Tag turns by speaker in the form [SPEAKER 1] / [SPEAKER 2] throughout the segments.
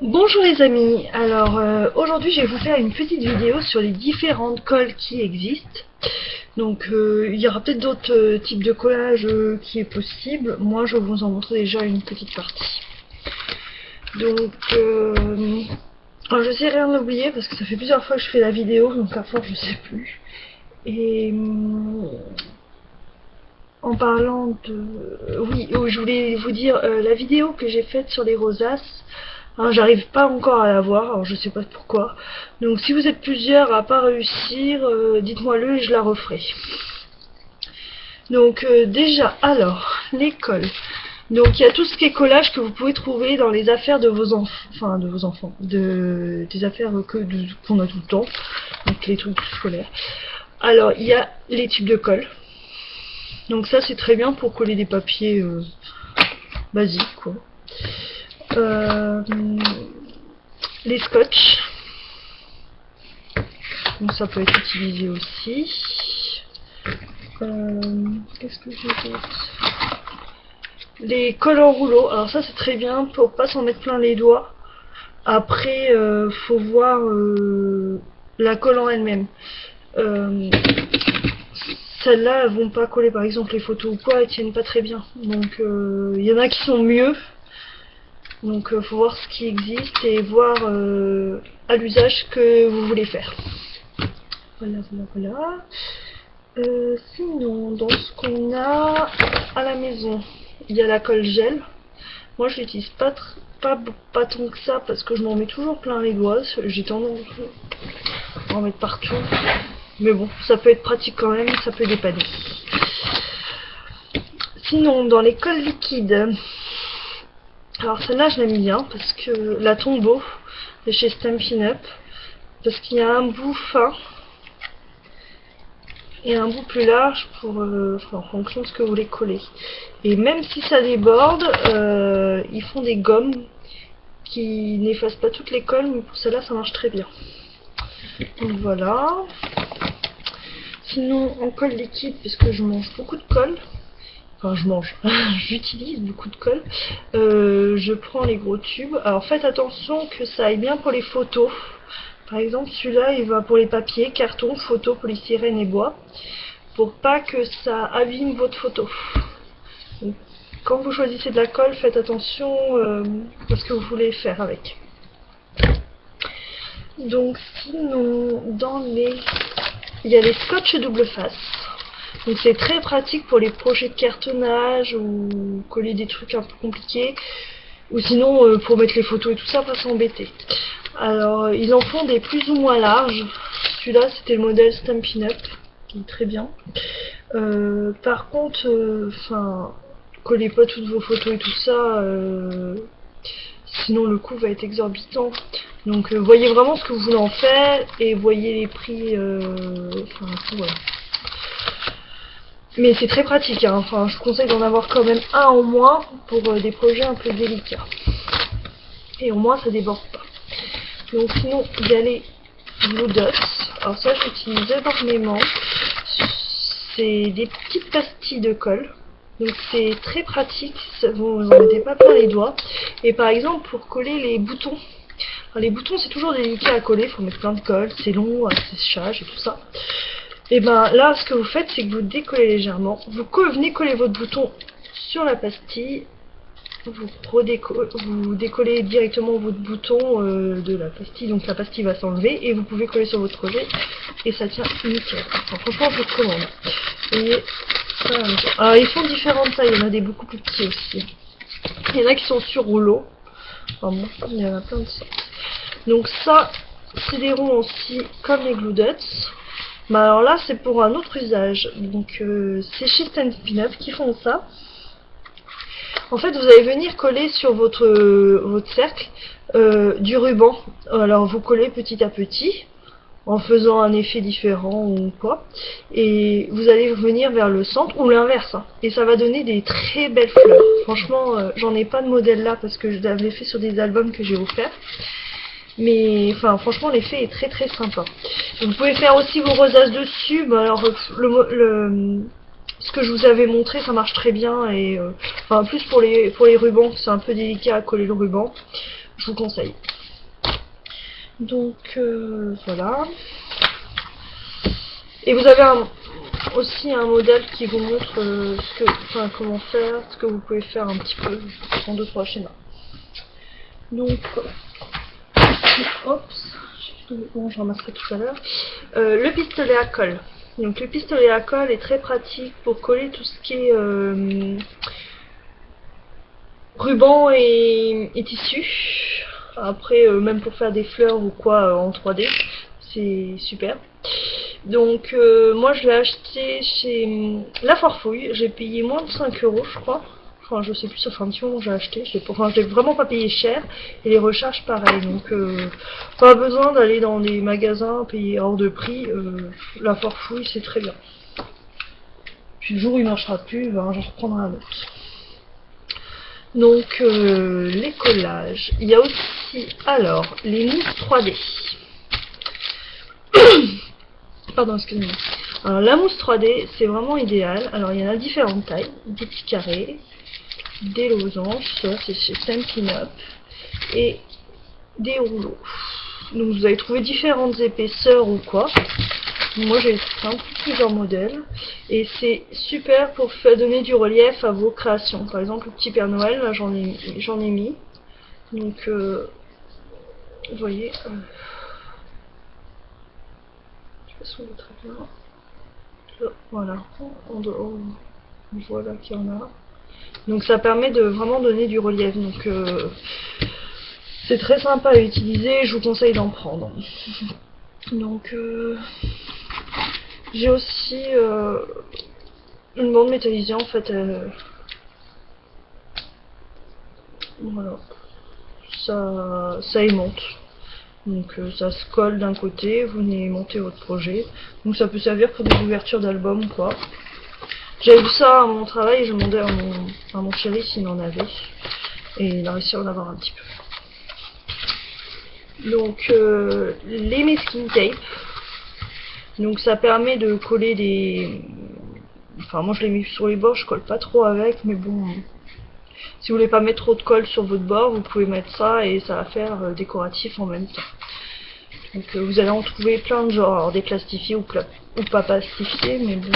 [SPEAKER 1] Bonjour les amis, alors aujourd'hui je vais vous faire une petite vidéo sur les différentes colles qui existent. Donc il y aura peut-être d'autres types de collages qui est possible. Moi je vais vous en montrer déjà une petite partie. Donc alors j'essaierai de l'oublier parce que ça fait plusieurs fois que je fais la vidéo, donc à force je sais plus. Et en parlant de... Oui, je voulais vous dire, la vidéo que j'ai faite sur les rosaces, hein, j'arrive pas encore à la voir, alors je sais pas pourquoi. Donc si vous êtes plusieurs à pas réussir, dites-moi le et je la referai. Donc déjà, alors, l'école. Donc il y a tout ce qui est collage que vous pouvez trouver dans les affaires de vos enfants, enfin de vos enfants, des affaires qu'on a tout le temps, donc les trucs scolaires. Alors il y a les types de colle. Donc ça c'est très bien pour coller des papiers basiques quoi. Les scotch. Donc ça peut être utilisé aussi. Qu'est-ce que j'ai d'autre? Les colles en rouleau. Alors ça c'est très bien pour pas s'en mettre plein les doigts. Après faut voir la colle en elle-même. Celles-là elles vont pas coller par exemple les photos ou quoi, elles tiennent pas très bien. Donc il y en a qui sont mieux. Donc faut voir ce qui existe et voir à l'usage que vous voulez faire. Voilà. Sinon, dans ce qu'on a à la maison, il y a la colle gel. Moi je l'utilise pas tant que ça parce que je m'en mets toujours plein les doigts. J'ai tendance à en mettre partout. Mais bon, ça peut être pratique quand même, ça peut dépanner. Sinon, dans les colles liquides, alors celle-là je l'aime bien parce que la Tombow de chez Stampin' Up, parce qu'il y a un bout fin et un bout plus large pour en fonction de ce que vous voulez coller. Et même si ça déborde, ils font des gommes qui n'effacent pas toutes les colles, mais pour celle-là ça marche très bien. Donc voilà. Sinon en colle liquide, parce que je mange beaucoup de colle, enfin je mange, j'utilise beaucoup de colle, je prends les gros tubes. Alors faites attention que ça aille bien pour les photos. Par exemple celui-là il va pour les papiers, carton, photo, polystyrène et bois, pour pas que ça abîme votre photo. Donc, quand vous choisissez de la colle, faites attention à ce que vous voulez faire avec. Donc sinon dans les... il y a les scotch double face. Donc c'est très pratique pour les projets de cartonnage ou coller des trucs un peu compliqués. Ou sinon pour mettre les photos et tout ça, pas s'embêter. Alors ils en font des plus ou moins larges. Celui-là c'était le modèle Stampin' Up, qui est très bien. Par contre, collez pas toutes vos photos et tout ça, sinon le coût va être exorbitant. Donc voyez vraiment ce que vous voulez en faire et voyez les prix. Voilà. Mais c'est très pratique, hein. Enfin, je vous conseille d'en avoir quand même un au moins pour des projets un peu délicats. Et au moins ça déborde pas. Donc sinon il y a les Glue Dots. Alors ça j'utilise énormément. C'est des petites pastilles de colle. Donc c'est très pratique, vous n'en mettez pas plein les doigts. Et par exemple pour coller les boutons. Alors, les boutons c'est toujours délicat à coller, il faut mettre plein de colle, c'est long, c'est séchage et tout ça. Et ben là ce que vous faites c'est que vous décollez légèrement, vous venez coller votre bouton sur la pastille, vous décollez directement votre bouton de la pastille, donc la pastille va s'enlever et vous pouvez coller sur votre projet et ça tient nickel. Enfin, franchement je vous recommande. Vous voyez, alors ils font différentes tailles, il y en a des beaucoup plus petits aussi. Il y en a qui sont sur rouleau. Enfin bon, il y en a plein de sortes. Donc ça, c'est des ronds aussi comme les Glue Dots. Mais alors là, c'est pour un autre usage. Donc c'est chez Stampin' Up qui font ça. En fait, vous allez venir coller sur votre cercle du ruban. Alors vous collez petit à petit en faisant un effet différent ou quoi. Et vous allez venir vers le centre ou l'inverse. Hein. Et ça va donner des très belles fleurs. Franchement, j'en ai pas de modèle là parce que je l'avais fait sur des albums que j'ai offerts. Mais enfin franchement l'effet est très très sympa. Vous pouvez faire aussi vos rosaces dessus. Bah, alors ce que je vous avais montré ça marche très bien et enfin plus pour les rubans, c'est un peu délicat à coller le ruban. je vous conseille. Donc voilà. Et vous avez aussi un modèle qui vous montre comment faire, ce que vous pouvez faire un petit peu en 2-3 schémas. Donc, bon, je ramasserai tout à l'heure. Le pistolet à colle. Donc le pistolet à colle est très pratique pour coller tout ce qui est ruban et tissu. Après, même pour faire des fleurs ou quoi en 3D, c'est super. Donc moi je l'ai acheté chez La Forfouille, j'ai payé moins de 5 € je crois. Enfin je sais plus, ça fait un petit moment que j'ai acheté, je l'ai vraiment pas payé cher. Et les recharges pareil, donc pas besoin d'aller dans des magasins payer hors de prix. La Forfouille c'est très bien. Puis le jour où il marchera plus, ben, j'en reprendrai un autre. Donc les collages, il y a aussi alors les mousses 3D. Pardon, excusez-moi. Alors la mousse 3D, c'est vraiment idéal. Alors il y en a différentes tailles, des petits carrés, des losanges, ça c'est chez Stampin' Up, et des rouleaux. Donc vous allez trouver différentes épaisseurs ou quoi. Moi j'ai pris plusieurs modèles et c'est super pour faire donner du relief à vos créations. Par exemple le petit Père Noël, là j'en ai mis. Donc vous voyez. Très bien. Voilà, on voit là qu'il y en a. Donc ça permet de vraiment donner du relief. Donc c'est très sympa à utiliser, je vous conseille d'en prendre. Donc j'ai aussi une bande métallisée en fait. Voilà, ça aimante. Donc ça se colle d'un côté, vous venez monter votre projet. Donc ça peut servir pour des ouvertures d'albums ou quoi. J'avais vu ça à mon travail et je demandais à mon chéri s'il en avait. Et il a réussi à en avoir un petit peu. Donc les masking tape. Donc ça permet de coller des... Enfin moi je l'ai mis sur les bords, je colle pas trop avec, mais bon... Si vous voulez pas mettre trop de colle sur votre bord, vous pouvez mettre ça et ça va faire décoratif en même temps. Donc vous allez en trouver plein de genres, alors des plastifiés ou pas plastifiés, mais bon...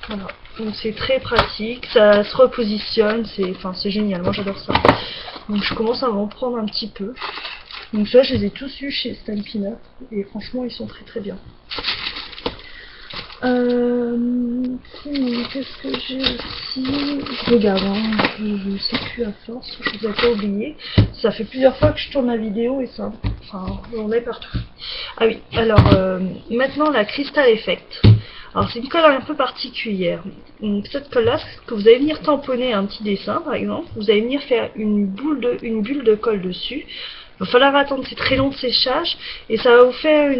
[SPEAKER 1] Voilà. Donc c'est très pratique, ça se repositionne, c'est génial, moi j'adore ça. Donc je commence à m'en prendre un petit peu. Donc ça je les ai tous eus chez Stampin' Up et franchement ils sont très très bien. Qu'est-ce que j'ai aussi? Je regarde, hein, je ne sais plus à force, je vous ai pas oublié. Ça fait plusieurs fois que je tourne la vidéo et ça, enfin, on est partout. Ah oui, alors maintenant la Crystal Effect. Alors c'est une colle un peu particulière. Donc, cette colle-là, que vous allez venir tamponner un petit dessin par exemple, vous allez venir faire une bulle de colle dessus. Il va falloir attendre, c'est très long de séchage et ça va vous faire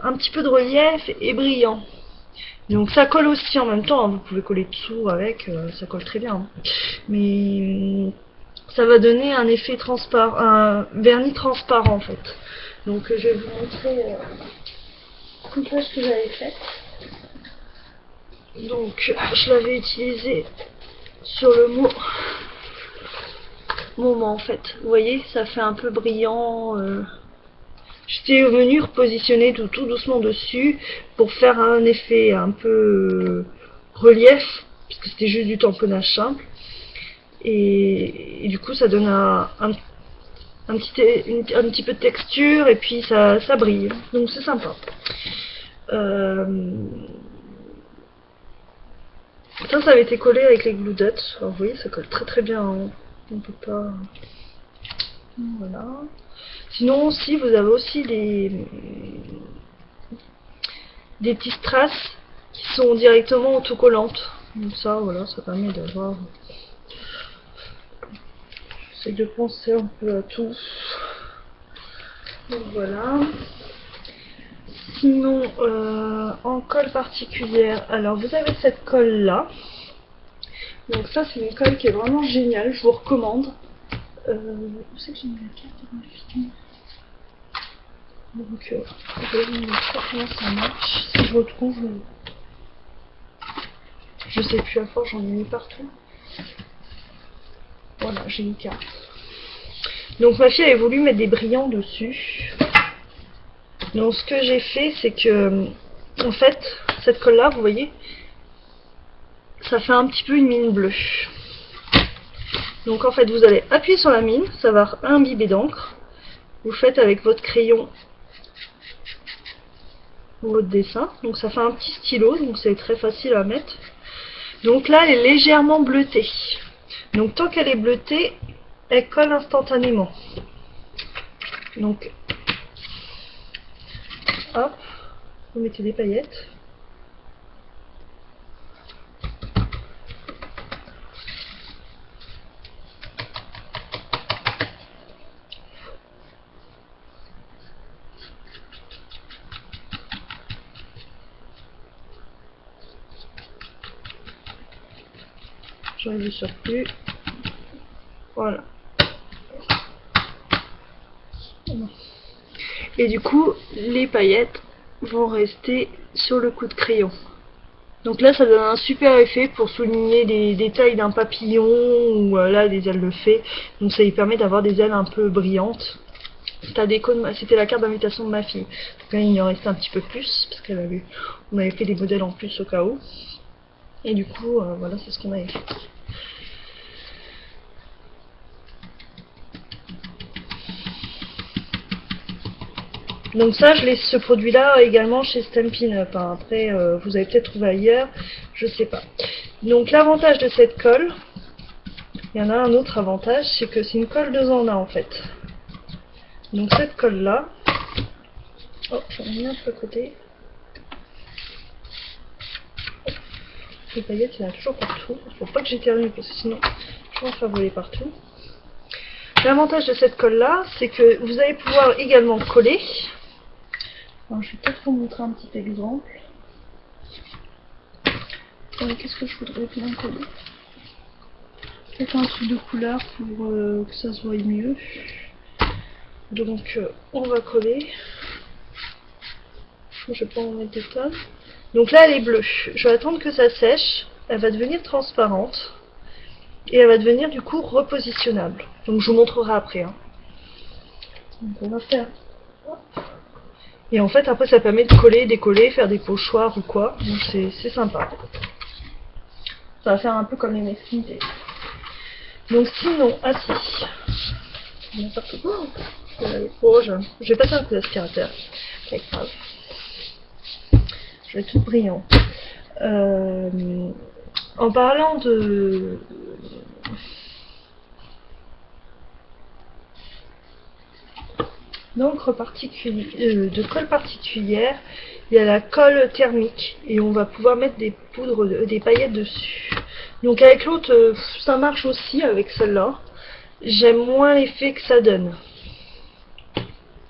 [SPEAKER 1] un petit peu de relief et brillant. Donc ça colle aussi en même temps, hein, vous pouvez coller dessous avec, ça colle très bien. Hein. Mais ça va donner un effet transparent, un vernis transparent en fait. Donc je vais vous montrer une page que j'avais faite. Donc je l'avais utilisé sur le moment en fait. Vous voyez, ça fait un peu brillant. J'étais venu repositionner tout doucement dessus pour faire un effet un peu relief, parce que c'était juste du tamponnage simple. Et du coup ça donne un petit peu de texture et puis ça brille. Donc c'est sympa. Ça avait été collé avec les glue dots. Alors vous voyez, ça colle très très bien. Hein. On peut pas... Voilà. Sinon, si vous avez aussi des petites strass qui sont directement autocollantes. Donc ça, voilà, ça permet d'avoir... J'essaie de penser un peu à tout. Donc voilà. Sinon, en colle particulière, alors vous avez cette colle là. Donc ça, c'est une colle qui est vraiment géniale, je vous recommande. Où c'est que j'ai mis la carte de graphisme? Donc, je vais vous montrer comment ça marche. Si je retrouve, je sais plus à force, j'en ai mis partout. Voilà, j'ai une carte. Donc ma fille avait voulu mettre des brillants dessus. Donc ce que j'ai fait, c'est que en fait, cette colle là, vous voyez, ça fait un petit peu une mine bleue. Donc en fait, vous allez appuyer sur la mine, ça va imbiber d'encre. Vous faites avec votre crayon votre dessin. Donc ça fait un petit stylo, donc c'est très facile à mettre. Donc là, elle est légèrement bleutée. Donc tant qu'elle est bleutée, elle colle instantanément. Donc, hop, vous mettez des paillettes. J'enlève le surplus. Voilà. Et du coup, les paillettes vont rester sur le coup de crayon. Donc là, ça donne un super effet pour souligner les détails d'un papillon ou là des ailes de fée. Donc ça lui permet d'avoir des ailes un peu brillantes. C'était la carte d'invitation de ma fille. Donc là, il en restait un petit peu plus parce on avait fait des modèles en plus au cas où. Et du coup, voilà, c'est ce qu'on avait fait. Donc ça, je laisse ce produit-là également chez Stampin' Up. Hein. Après, vous avez peut-être trouvé ailleurs, je sais pas. Donc l'avantage de cette colle, il y en a un autre avantage, c'est que c'est une colle 2 en 1 en fait. Donc cette colle-là, oh, j'en ai mis un peu à côté. Les paillettes, il y en a toujours partout. Il ne faut pas que j'éternue parce que sinon, je vais en faire voler partout. L'avantage de cette colle-là, c'est que vous allez pouvoir également coller. Alors, je vais peut-être vous montrer un petit exemple. Qu'est-ce que je voudrais bien coller? Peut-être un truc de couleur pour que ça se voie mieux. Donc, on va coller. Je vais pas en mettre des tonnes. Donc là, elle est bleue. Je vais attendre que ça sèche. Elle va devenir transparente. Et elle va devenir du coup repositionnable. Donc je vous montrerai après. Hein. Donc on va faire. Et en fait, après, ça permet de coller, décoller, faire des pochoirs ou quoi. Donc c'est sympa. Ça va faire un peu comme les mesquinités. Donc sinon, assis. N'importe quoi. Oh, je vais passer un coup d'aspirateur. C'est grave. Je vais être toute brillante. En parlant d'encre particulière, de colle particulière, il y a la colle thermique et on va pouvoir mettre des poudres, des paillettes dessus. Donc avec l'autre, ça marche aussi avec celle-là. J'aime moins l'effet que ça donne.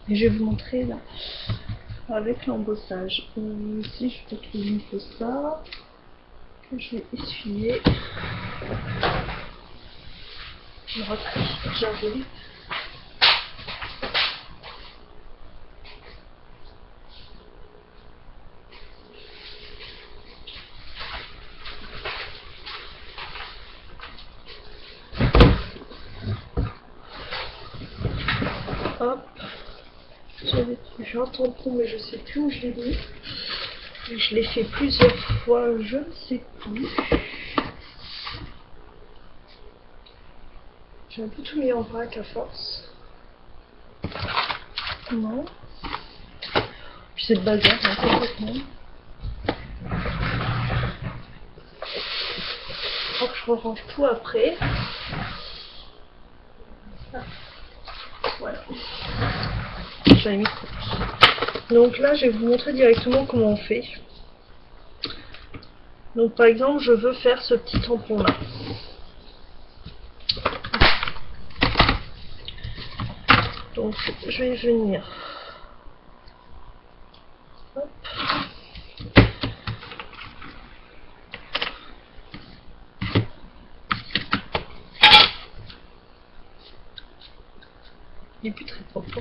[SPEAKER 1] Et je vais vous montrer là, avec l'embossage. Ici, je peux trouver un peu ça, que je vais essuyer. Je retrouve, j'avoue. Hop, j'ai un tampon mais je sais plus où je l'ai mis. Je l'ai fait plusieurs fois, je ne sais plus. J'ai un peu tout mis en vrac à force. Non. Puis c'est le bazar, hein, complètement. Je crois que je range tout après. Ah. Voilà. J'avais mis trop. Donc là, je vais vous montrer directement comment on fait. Donc par exemple, je veux faire ce petit tampon là. Donc je vais venir. Hop. Il est plus très propre.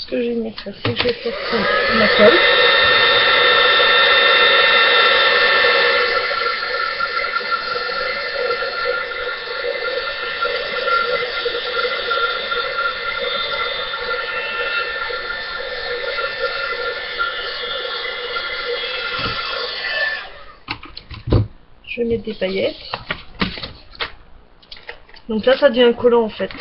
[SPEAKER 1] ce que je vais faire, c'est que je vais faire ma colle. Je vais mettre des paillettes. Donc là, ça devient un collant en fait.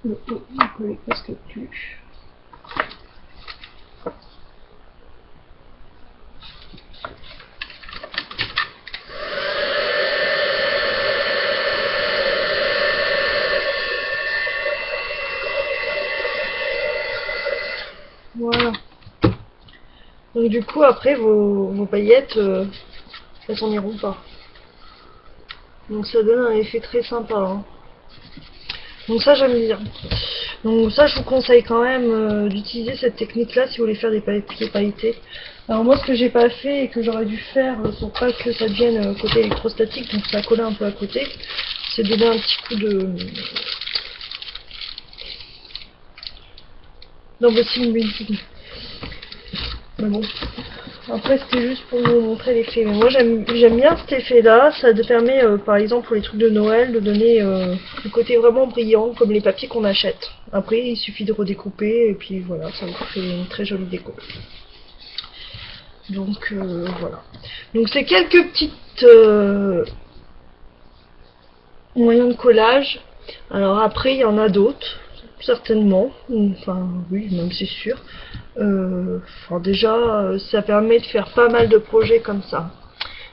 [SPEAKER 1] Ne coller presque plus. Voilà. Donc du coup après vos paillettes elles s'en iront pas. Donc ça donne un effet très sympa. Hein. Donc ça j'aime bien. Donc ça je vous conseille quand même d'utiliser cette technique là si vous voulez faire des paillettes pailletées. Alors moi ce que j'ai pas fait et que j'aurais dû faire pour pas que ça devienne côté électrostatique, donc ça coller un peu à côté, c'est donner un petit coup de... Non mais si, mais bon. Après c'était juste pour vous montrer l'effet. Mais moi j'aime bien cet effet là. Ça te permet par exemple pour les trucs de Noël de donner le côté vraiment brillant comme les papiers qu'on achète. Après il suffit de redécouper et puis voilà, ça vous fait une très jolie déco. Donc voilà. Donc c'est quelques petites moyens de collage. Alors après il y en a d'autres. Certainement, enfin oui, même c'est sûr. Enfin, déjà, ça permet de faire pas mal de projets comme ça.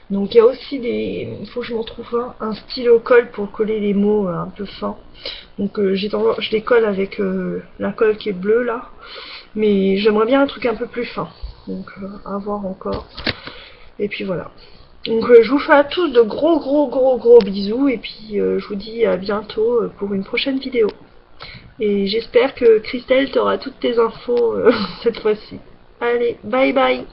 [SPEAKER 1] Donc il y a aussi des, il faut que je m'en trouve un stylo colle pour coller les mots un peu fins. Donc je les colle avec la colle qui est bleue là, mais j'aimerais bien un truc un peu plus fin. Donc à voir encore. Et puis voilà. Donc je vous fais à tous de gros bisous et puis je vous dis à bientôt pour une prochaine vidéo. Et j'espère que Christelle t'aura toutes tes infos cette fois-ci. Allez, bye bye!